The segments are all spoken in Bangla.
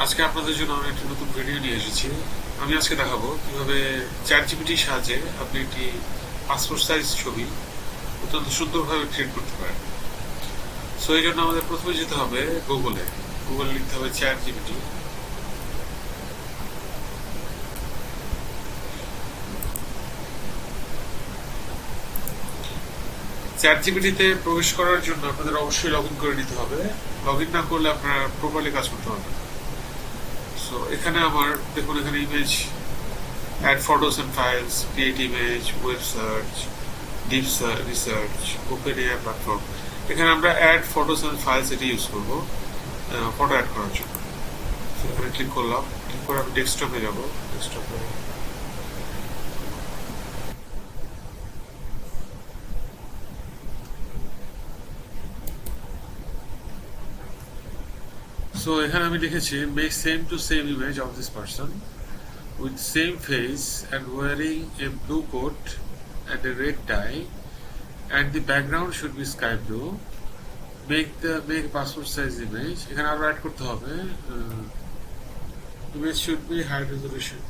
আজকে আপনাদের জন্য আমি একটা নতুন ভিডিও নিয়ে এসেছি। আমি আজকে দেখাবো কিভাবে চ্যাটজিপিটির সাহায্যে আপনি একটি পাসপোর্ট সাইজ ছবি অত্যন্ত সুন্দরভাবে ক্রিয়েট করতে পারেন। সো এই জন্য আমাদের প্রথমে যেতে হবে গুগলে লিখতে হবে চ্যাটজিপিটি। চ্যাটজিপিটিতে প্রবেশ করার জন্য আপনাদের অবশ্যই লগ ইন করে নিতে হবে। লগ ইন না করলে আপনার প্রপারলি কাজ করতে হবে। সো এখানে আমার দেখুন, এখানে image, add photos and files, create image, web search, deep research, OpenAI platform। এখানে আমরা add photos and files এটি ইউজ করব ফটো অ্যাড করার জন্য। এখানে ক্লিক করলাম, ক্লিক করে আমি ডেস্কটপে যাব। ডেস্কটপে সো এখানে আমি লিখেছি make same to same image of this person with same face and wearing a blue coat and a red tie, and the background should be sky blue. Make passport size image. এখানে আবার অ্যাড করতে হবে image should be high resolution.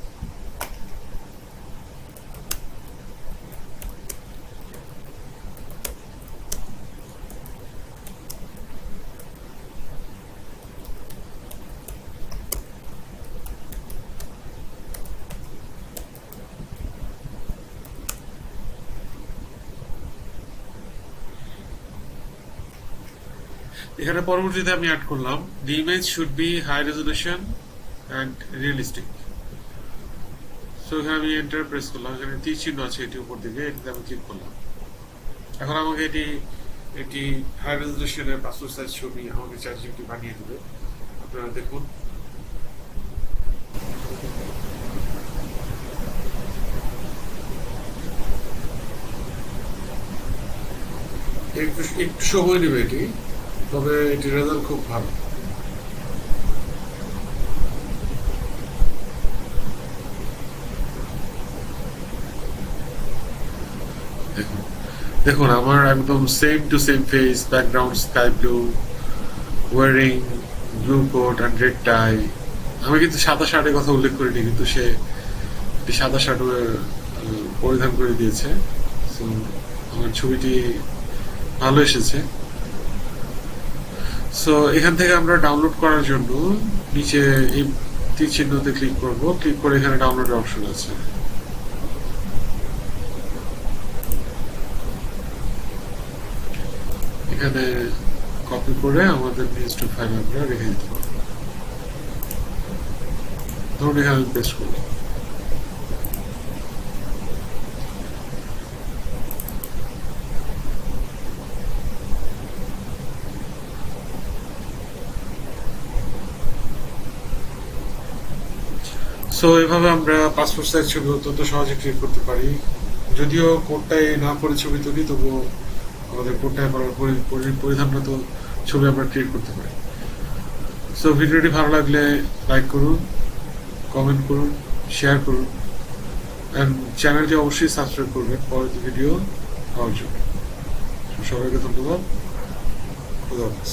এখানে পরবর্তীতে আমি অ্যাড করলাম the image should be high resolution and realistic. So এখানে আমি এন্টার প্রেস করলাম। এখানে তীর চিহ্ন আছে এটি উপর দিকে, এটিতে আমি ক্লিক করলাম। এখন আমাকে এটি হাই রেজলিউশনের পাসপোর্ট সাইজ ছবি আমাকে চ্যাটজিপিটি বানিয়ে দেবে। আপনারা দেখুন, একটু একটু সময় নেবে এটি, তবে এটি রেজাল্ট খুব ভালো। দেখুন দেখুন আমার একদম same to same face, background sky blue, wearing blue coat and red tie. আমি কিন্তু সাদা শার্টের কথা উল্লেখ করিনি, কিন্তু সে একটি সাদা শার্ট পরিধান করে দিয়েছে। সো আমার ছবিটি ভালো এসেছে। সো এখান থেকে আমরা ডাউনলোড করার জন্য নিচে এই তীর চিহ্নতে ক্লিক করব। ক্লিক করে এখানে ডাউনলোডের অপশন আছে। এখানে কপি করে আমাদের নিউজ ফাইল আমরা রেখে দিতে পারবো। ধরুন এখানে পেস্ট করলাম। সো এভাবে আমরা পাসপোর্ট সাইজ ছবি অত্যন্ত সহজে ক্রিয়েট করতে পারি। যদিও কোডটাই না করে ছবি তুলি, তবুও আমাদের কোডটায় পরিধানত ছবি আমরা ক্রিয়েট করতে পারি। সো ভিডিওটি ভালো লাগলে লাইক করুন, কমেন্ট করুন, শেয়ার করুন, অ্যান্ড চ্যানেলটি অবশ্যই সাবস্ক্রাইব করবেন পরবর্তী ভিডিও পাওয়ার জন্য। সবাইকে ধন্যবাদ। খুদা হাফেজ।